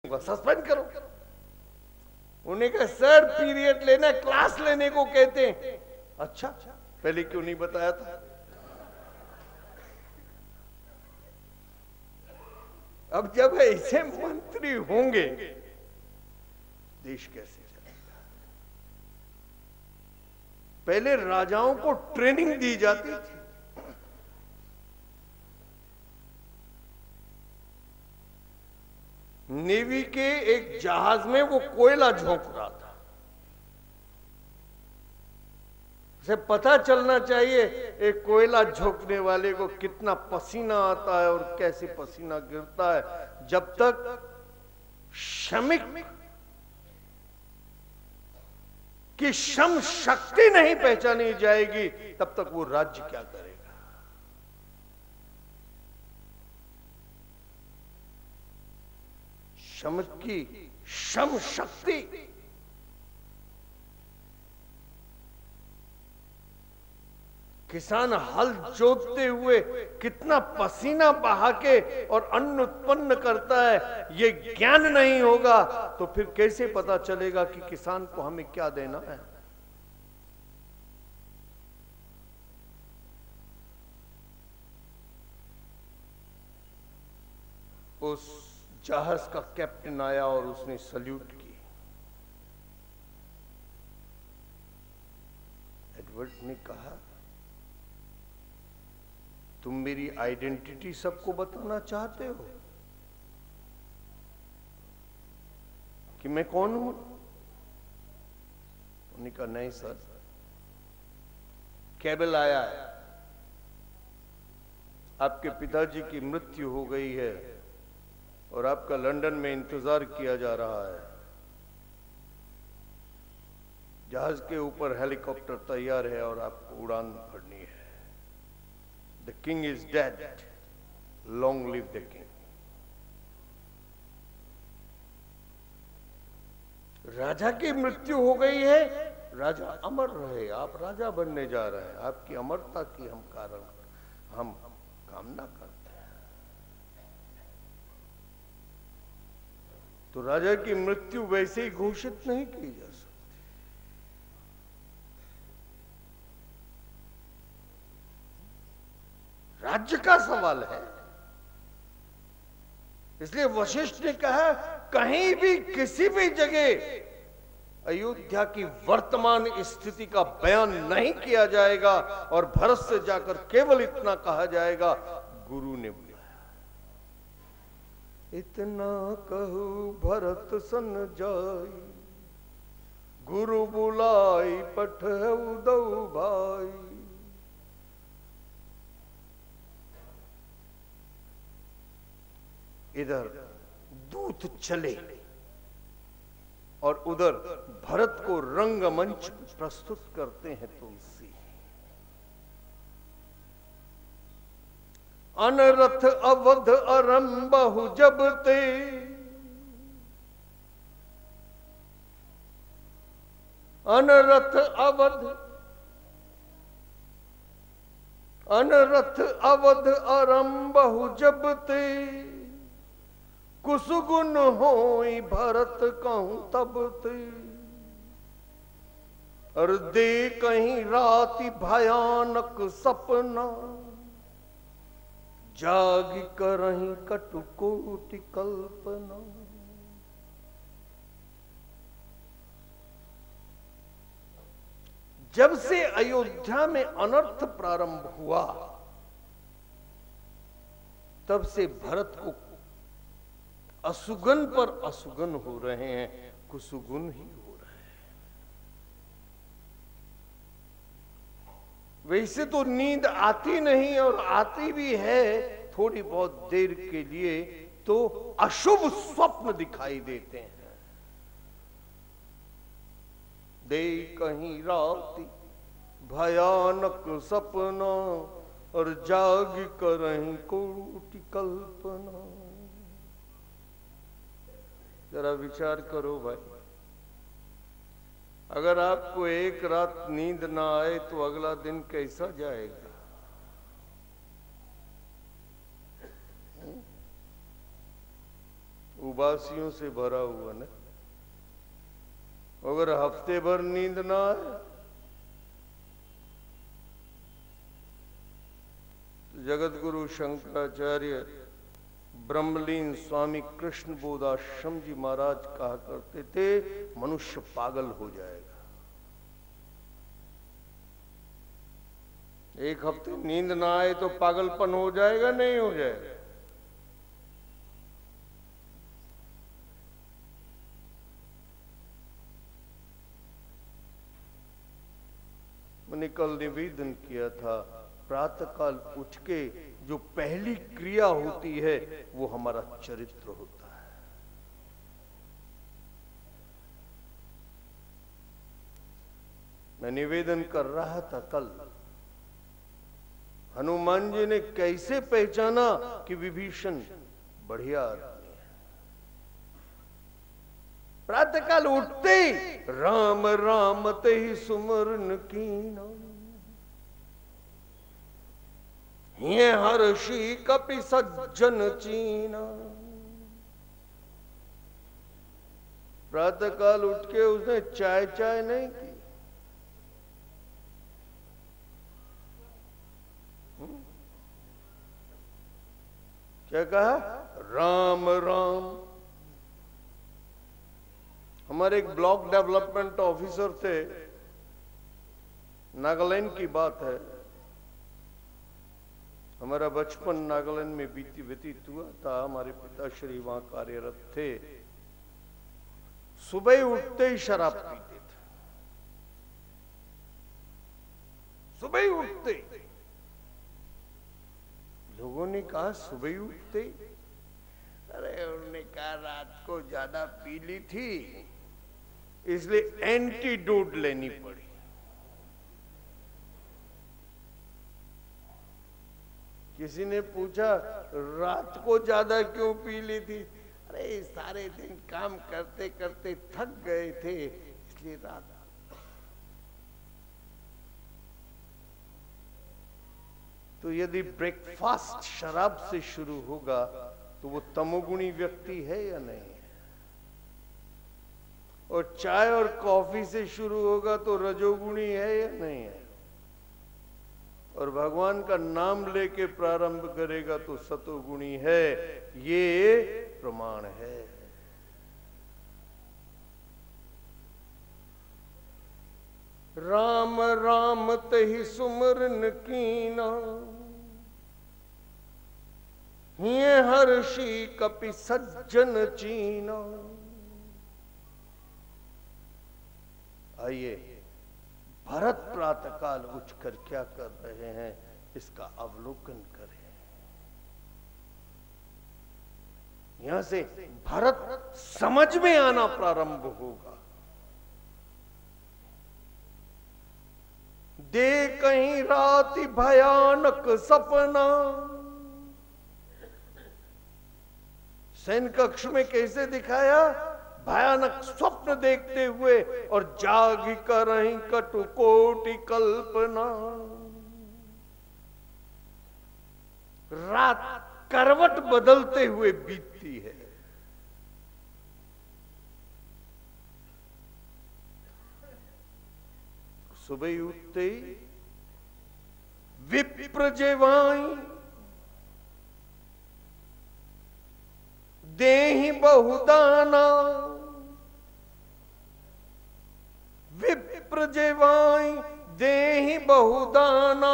Suspend करो। उन्हें कहा सर पीरियड लेना क्लास लेने को कहते हैं। अच्छा पहले क्यों नहीं बताया था? अब जब ऐसे मंत्री होंगे देश कैसे चलेगा? पहले राजाओं को ट्रेनिंग दी जाती थी। नेवी के एक जहाज में वो कोयला झोंक रहा था। उसे पता चलना चाहिए एक कोयला झोंकने वाले को कितना पसीना आता है और कैसे पसीना गिरता है। जब तक श्रमिक की श्रम शक्ति नहीं पहचानी जाएगी तब तक वो राज्य क्या करेगा? श्रमिक की श्रम शक्ति किसान हल जोतते हुए कितना पसीना बहा के और अन्न उत्पन्न करता है, ये ज्ञान नहीं होगा तो फिर कैसे पता चलेगा कि किसान को हमें क्या देना है? उस जहाज का कैप्टन आया और उसने सल्यूट की। एडवर्ड ने कहा तुम मेरी आइडेंटिटी सबको बताना चाहते हो कि मैं कौन हूं? उन्होंने कहा नहीं सर, केबल आया है, आपके पिताजी की मृत्यु हो गई है और आपका लंदन में इंतजार किया जा रहा है। जहाज के ऊपर हेलीकॉप्टर तैयार है और आपको उड़ान भरनी है। The king is dead. Long live the king. राजा की मृत्यु हो गई है, राजा अमर रहे, आप राजा बनने जा रहे हैं। आपकी अमरता की हम कामना करते हैं। तो राजा की मृत्यु वैसे ही घोषित नहीं की जा सकती। राज्य का सवाल है। इसलिए वशिष्ठ ने कहा कहीं भी किसी भी जगह अयोध्या की वर्तमान स्थिति का बयान नहीं किया जाएगा और भरत से जाकर केवल इतना कहा जाएगा गुरु ने बुलाया। इतना कहू भरत सन जाई, गुरु बुलाई पठऊ दऊ भाई। इधर दूत चले और उधर भरत को रंगमंच प्रस्तुत करते हैं तुलसी। अनरथ अवध अरंबहु जब ते, अनरथ अवध अरंबहु जब ते, कुसुगुन होई भरत कहूं तब ते। और दे कहीं राति भयानक सपना, जागी करहीं कटुकोटि कल्पना। जब से अयोध्या में अनर्थ प्रारंभ हुआ तब से भरत को असुगन पर असुगन हो रहे हैं, कुसुगुन ही हो रहे हैं। वैसे तो नींद आती नहीं और आती भी है थोड़ी बहुत देर के लिए, तो अशुभ स्वप्न दिखाई देते हैं। दे कहीं राति भयानक सपना, और जाग करहीं कोटि कल्पना। जरा विचार करो भाई, अगर आपको एक रात नींद ना आए तो अगला दिन कैसा जाएगा? उबासियों से भरा हुआ ना। अगर हफ्ते भर नींद ना आए तो जगत गुरु शंकराचार्य ब्रह्मलीन स्वामी कृष्ण बोधाश्रम जी महाराज कहा करते थे, मनुष्य पागल हो जाएगा। एक हफ्ते नींद ना आए तो पागलपन हो जाएगा, नहीं हो जाएगा? मैंने कल निवेदन किया था, प्रातःकाल उठ के जो पहली क्रिया होती है वो हमारा चरित्र होता है। मैं निवेदन कर रहा था कल, हनुमान जी ने कैसे पहचाना कि विभीषण बढ़िया आदमी है। प्रातःकाल उठते राम राम ते ही सुमरन कीना, ये हर्षी कपि सज्जन चीना। प्रातःकाल उठ के उसने चाय नहीं की। क्या कहा? राम राम। हमारे एक ब्लॉक डेवलपमेंट ऑफिसर थे, नागालैंड की बात है। हमारा बचपन नागालैंड में व्यतीत हुआ था। हमारे पिताश्री वहां कार्यरत थे। सुबह उठते ही शराब पीते थे, सुबह ही उठते। लोगों ने कहा सुबह ही उठते? अरे उन्होंने कहा रात को ज्यादा पी ली थी, इसलिए एंटीडोट लेनी पड़ी। किसी ने पूछा रात को ज्यादा क्यों पी ली थी? अरे सारे दिन काम करते करते थक गए थे, इसलिए रात। तो यदि ब्रेकफास्ट शराब से शुरू होगा तो वो तमोगुणी व्यक्ति है या नहीं है? और चाय और कॉफी से शुरू होगा तो रजोगुणी है या नहीं है? और भगवान का नाम लेके प्रारंभ करेगा तो सतोगुणी है। ये प्रमाण है। राम राम तहि सुमरन कीना, ये हर्षी कपि सज्जन चीना। आइए, भरत प्रातःकाल उठकर क्या कर रहे हैं इसका अवलोकन करें। यहां से भरत समझ में आना प्रारंभ होगा। दे कहीं राति भयानक सपना। सैन कक्ष में कैसे दिखाया? भयानक स्वप्न देखते हुए और जागी कर रही कटु कोटि कल्पना। रात करवट बदलते हुए बीतती है। सुबह उठते ही विप्र जेवाई देहि बहुदाना। विप्र जेवाई देहि बहुदाना,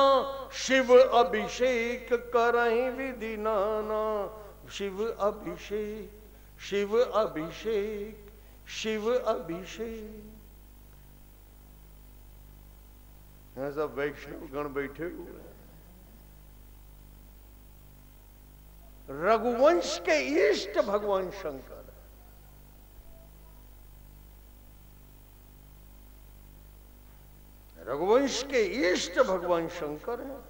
शिव अभिषेक करहि विधि नाना। शिव अभिषेक, शिव अभिषेक, शिव अभिषेक। यहां सब वैष्णव गण बैठे हुए हैं। रघुवंश के इष्ट भगवान शंकर, रघुवंश के इष्ट भगवान शंकर हैं।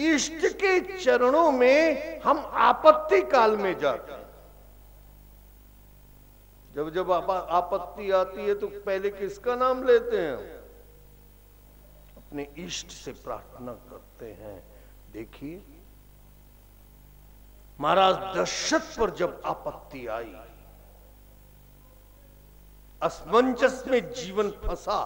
इष्ट के चरणों में हम आपत्ति काल में जाते हैं। जब जब आपत्ति आती है तो पहले किसका नाम लेते हैं? अपने इष्ट से प्रार्थना करते हैं। देखिए महाराज दशरथ पर जब आपत्ति आई, असमंजस में जीवन फंसा,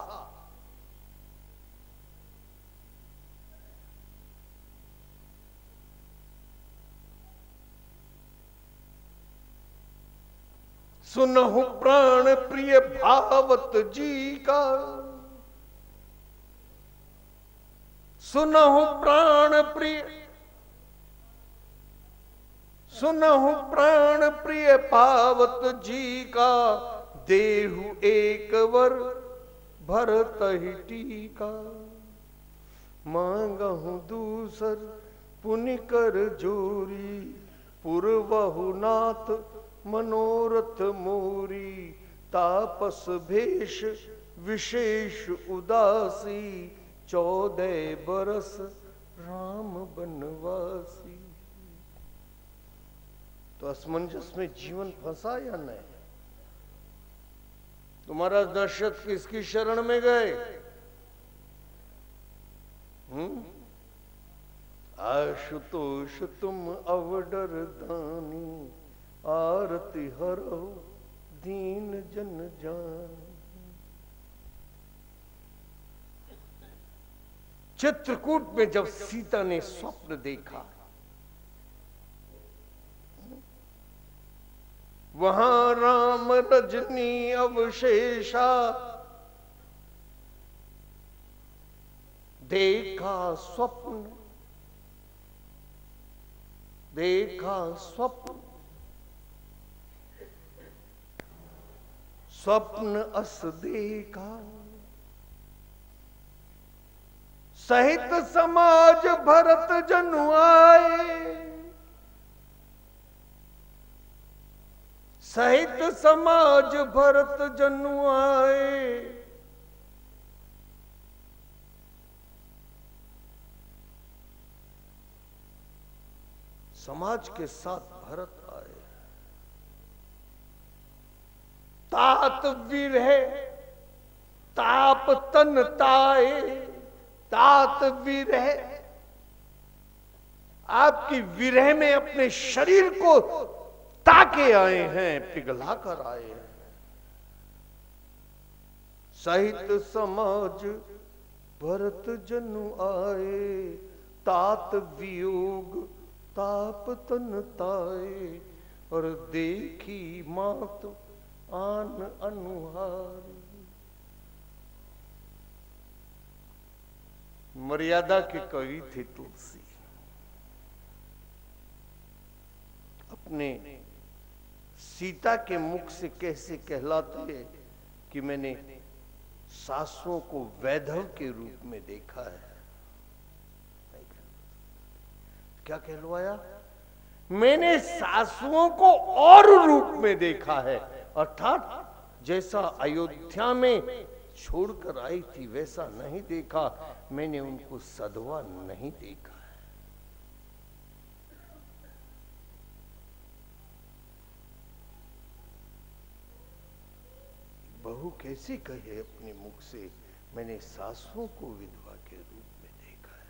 सुनहु प्राण प्रिय भावत जी का, सुनहु प्राण प्रिय, सुनहु प्राण प्रिय भावत जी का, देहु एक वर भरत ही टीका, मांगहु दूसर पुनि कर जोरी, पूर्वहु नाथ मनोरथ मोरी, तापस भेष विशेष उदासी, 14 बरस राम बनवासी। तो असमंजस में जीवन फंसा या नहीं? तुम्हारा दशरथ किसकी शरण में गए? आशुतोष तुम अवडर दानी, आरती हरो दीन जन जान। चित्रकूट में जब सीता ने स्वप्न देखा, वहां राम रजनी अवशेषा, देखा स्वप्न, देखा स्वप्न, स्वप्न अस देखा, सहित समाज भरत जनु आए, सहित समाज भरत जनु आए, समाज के साथ भरत आए। तात विरह ताप तन ताए, तात विरह, आपकी विरह में अपने शरीर को ताके आए हैं, पिघला कर आए हैं। सहित समाज भरत जनु आए, तात वियोग ताप तन ताए, और देखी मात आन अनुहार। मर्यादा के कवि थे तुलसी। अपने सीता के मुख से कैसे कहलाते कि मैंने सासुओं को वैधव के रूप में देखा है। क्या कहलवाया? मैंने सासुओं को और रूप में देखा है, अर्थात जैसा अयोध्या में छोड़कर आई थी वैसा नहीं देखा, मैंने उनको सधवा नहीं देखा है। बहू कैसी कहे अपने मुख से, मैंने सासुओं को विधवा के रूप में देखा है।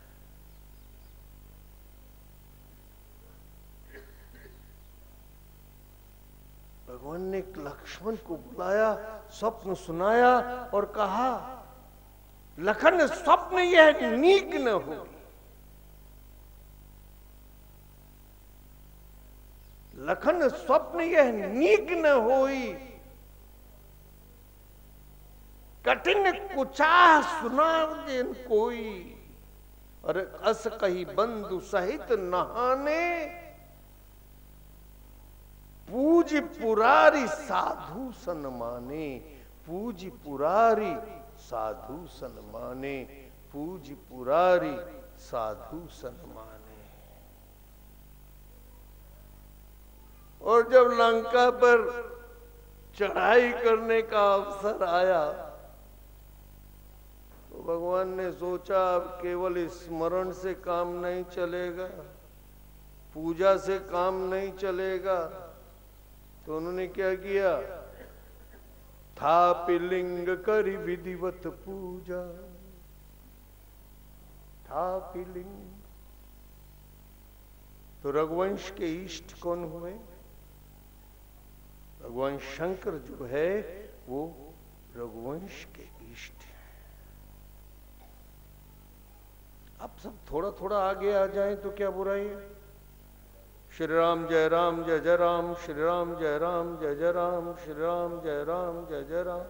भगवान ने लक्ष्मण को बुलाया, स्वप्न सुनाया और कहा, लखन स्वप्न यह नीक न हो, लखन स्वप्न यह नीक न होई, कठिन कुचाह सुनाव देन कोई, और अस कही बंधु सहित नहाने, पूज पुरारी साधु सन्माने, पूज पुरारी साधु सन्माने, पूज पुरारी साधु सन्माने। और जब लंका पर चढ़ाई करने का अवसर आया तो भगवान ने सोचा अब केवल स्मरण से काम नहीं चलेगा, पूजा से काम नहीं चलेगा, तो उन्होंने क्या किया, था पिलिंग करी विधिवत पूजा। तथापि लिंग। तो रघुवंश के इष्ट कौन हुए? भगवान शंकर जो है वो रघुवंश के इष्ट हैं। अब सब थोड़ा थोड़ा आगे आ जाएं तो क्या बुराई है? श्री राम जय राम जय जय राम, श्री राम जय राम जय जय राम, श्री राम जय राम जय जय राम,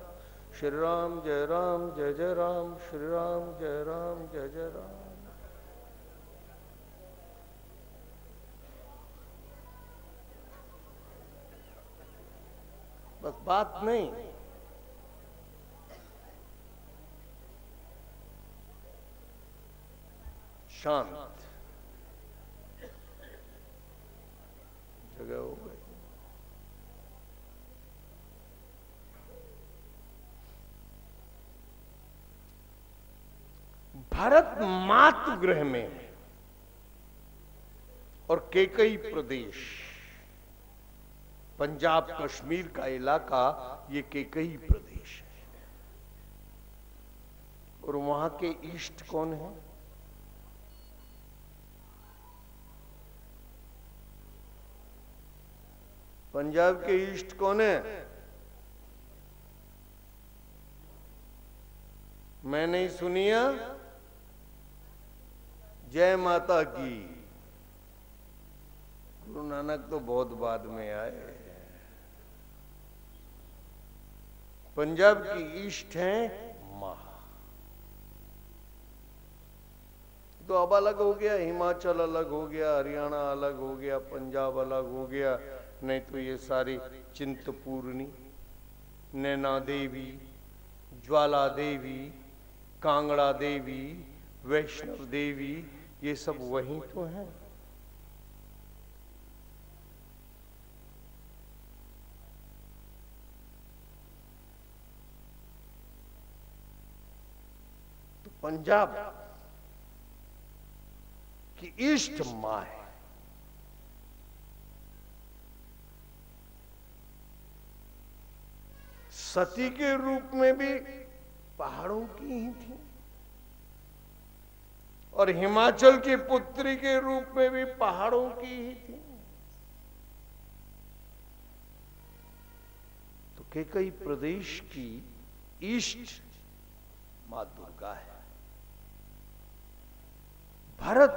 श्री राम जय राम जय जय राम, श्री राम जय राम जय जय राम। बस बात नहीं, शांत जगह हो गई। भारत मातृगृह में और केकई प्रदेश, पंजाब कश्मीर का इलाका, ये केकई प्रदेश है। और वहां के ईस्ट कौन है? पंजाब के ईस्ट कौन है? मैं नहीं सुनिया? जय माता की। गुरु नानक तो बहुत बाद में आए। पंजाब की ईस्ट है मां। तो अब अलग हो गया, हिमाचल अलग हो गया, हरियाणा अलग हो गया, पंजाब अलग हो गया। नहीं तो ये सारी चिंतपूर्णी, नैना देवी, ज्वाला देवी, कांगड़ा देवी, वैष्णव देवी, ये सब वही तो हैं। तो पंजाब की ईस्ट मां है। सती के रूप में भी पहाड़ों की ही थी और हिमाचल की पुत्री के रूप में भी पहाड़ों की ही थी। तो केकई प्रदेश की ईस्ट मां दुर्गा है। भरत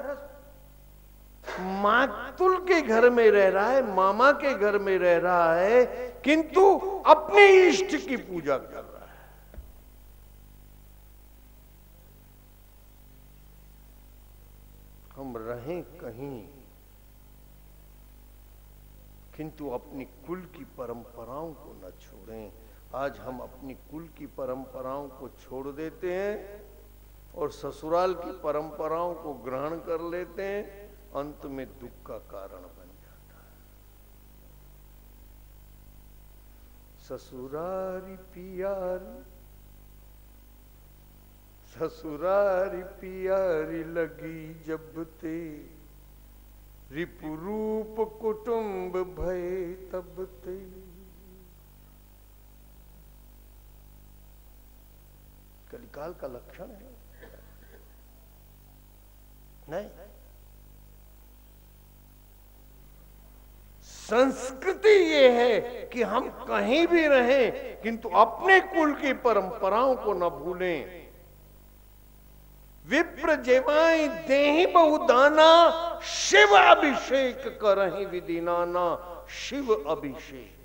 मातुल के घर में रह रहा है, मामा के घर में रह रहा है, किंतु अपने इष्ट की पूजा कर रहा है। हम रहें कहीं, किंतु अपनी कुल की परंपराओं को न छोड़ें। आज हम अपनी कुल की परंपराओं को छोड़ देते हैं और ससुराल की परंपराओं को ग्रहण कर लेते हैं, अंत में दुख का कारण बन जाता है। ससुरारी पियारी, ससुरारी पियारी लगी जब ते, रिपुरूप कुटुंब भय तब ते। कलिकाल का लक्षण है नहीं? संस्कृति ये है कि हम कहीं भी रहें किंतु अपने कुल की परंपराओं को न भूलें। विप्र जेवाई देहि बहुदाना, शिव अभिषेक करहि विधि नाना। शिव अभिषेक।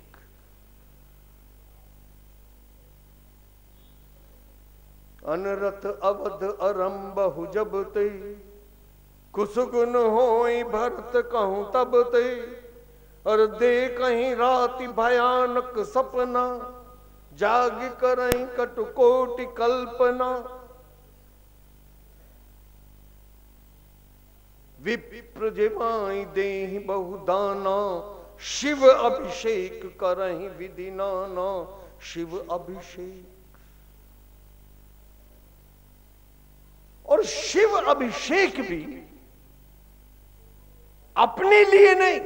अनरथ अवध अरंबहु जब ते, कुसुगुन होई भरत कहूं तब ते। और दे कहीं राति भयानक सपना, जाग करहीं कटुकोटि कल्पना। विप्र जेवाई देहि बहुदाना, शिव अभिषेक करहीं विधि नाना। शिव अभिषेक। और शिव अभिषेक भी अपने लिए नहीं,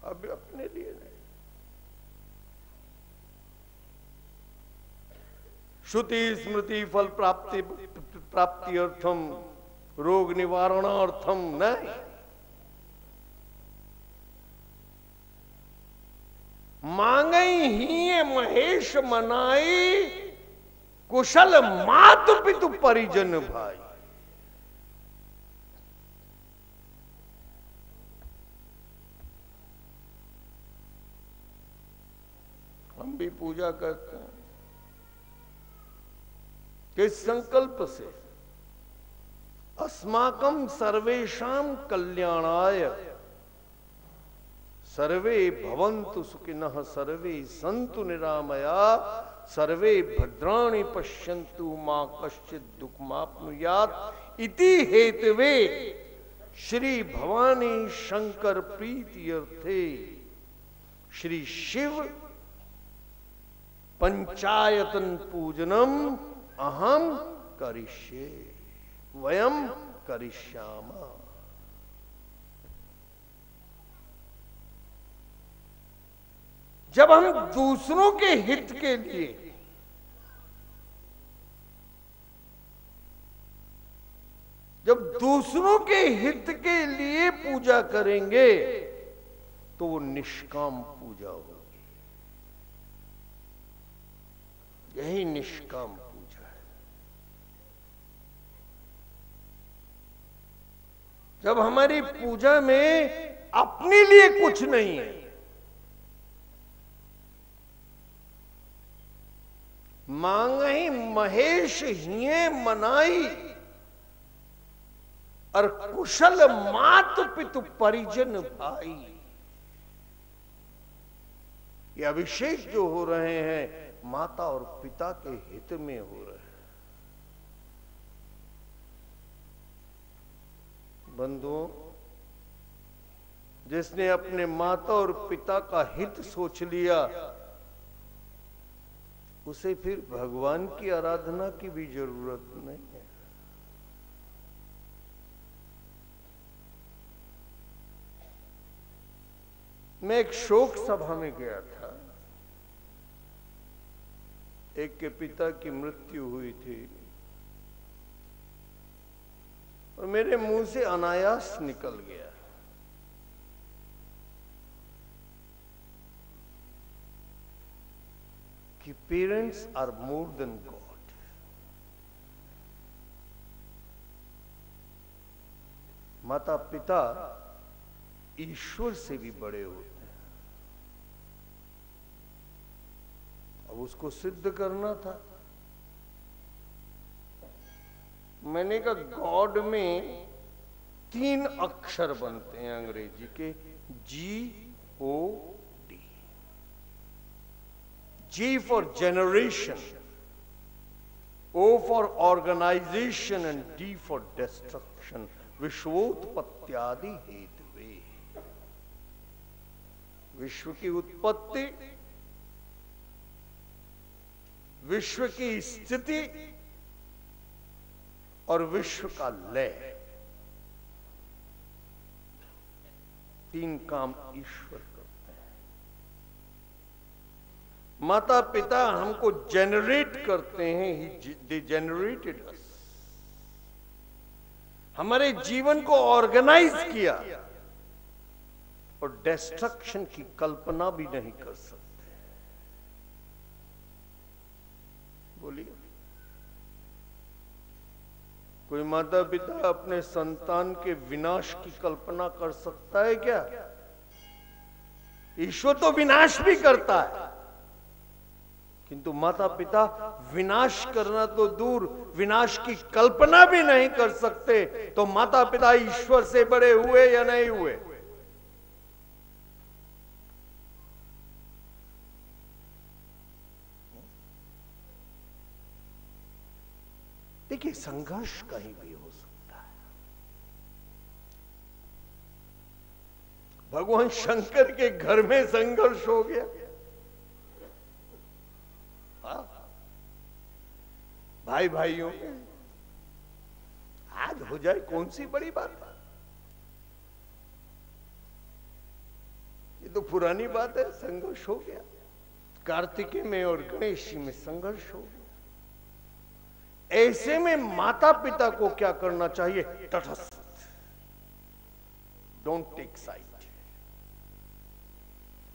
अब अपने लिए नहीं, श्रुति स्मृति फल प्राप्ति अर्थम, रोग निवारणार्थम नहीं। मांगई ही महेश मनाई, कुशल मातु पितु परिजन भाई। हम भी पूजा करते हैं किस संकल्प से? अस्माकं सर्वेषां कल्याणाय, सर्वे भवन्तु सुखिनः, सर्वे सन्तु निरामया, सर्वे भद्राणि पश्यन्तु मा कश्चित् दुःखमाप्नुयात् इति हेतवे श्री भवानी शंकर प्रीति अर्थे श्री शिव पंचायतन पूजनम अहम करिष्ये, वयम करिष्यामः। जब हम दूसरों के हित के लिए पूजा करेंगे तो वो निष्काम पूजा होगी। यही निष्काम पूजा है। जब हमारी पूजा में अपने लिए कुछ नहीं है, मांगई महेश हिये मनाई और कुशल मातु पितु परिजन भाई। ये अभिषेक जो हो रहे हैं माता और पिता के हित में हो रहे हैं। बंधुओं, जिसने अपने माता और पिता का हित सोच लिया, उसे फिर भगवान की आराधना की भी जरूरत नहीं है। मैं एक शोक सभा में गया था। एक के पिता की मृत्यु हुई थी और मेरे मुंह से अनायास निकल गया, कि parents are more than God. माता पिता ईश्वर से भी बड़े होते हैं। अब उसको सिद्ध करना था। मैंने कहा गॉड में 3 अक्षर बनते हैं अंग्रेजी के, G-O-D। G for generation, O for organization and D for destruction। विश्वोत्पत्त्यादि हेतुवे। विश्व की उत्पत्ति, विश्व की स्थिति और विश्व का लय, 3 काम ईश्वर करते हैं। माता पिता हमको जेनरेट करते हैं, दे जेनरेटेड अस। हमारे जीवन को ऑर्गेनाइज किया और डिस्ट्रक्शन की कल्पना भी नहीं कर सकते। बोलिए, कोई माता पिता अपने संतान के विनाश की कल्पना कर सकता है क्या? ईश्वर तो विनाश भी करता है, किंतु माता पिता विनाश करना तो दूर, विनाश की कल्पना भी नहीं कर सकते। तो माता पिता ईश्वर से बड़े हुए या नहीं हुए? देखिए, संघर्ष कहीं भी हो सकता है। भगवान शंकर के घर में संघर्ष हो गया। भाई भाइयों में आज हो जाए कौन सी बड़ी बात है? ये तो पुरानी बात है। संघर्ष हो गया, कार्तिकेय में और गणेश जी में संघर्ष हो गया। ऐसे में माता पिता को क्या करना चाहिए? तटस्थ, डोंट टेक साइड।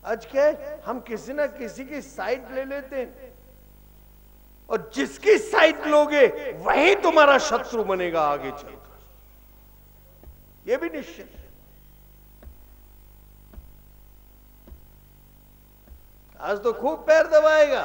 आज क्या है, हम किसी ना किसी की साइड ले लेते हैं, और जिसकी साइड लोगे वही तुम्हारा शत्रु बनेगा आगे चलकर, यह भी निश्चित है। आज तो खूब पैर दबाएगा,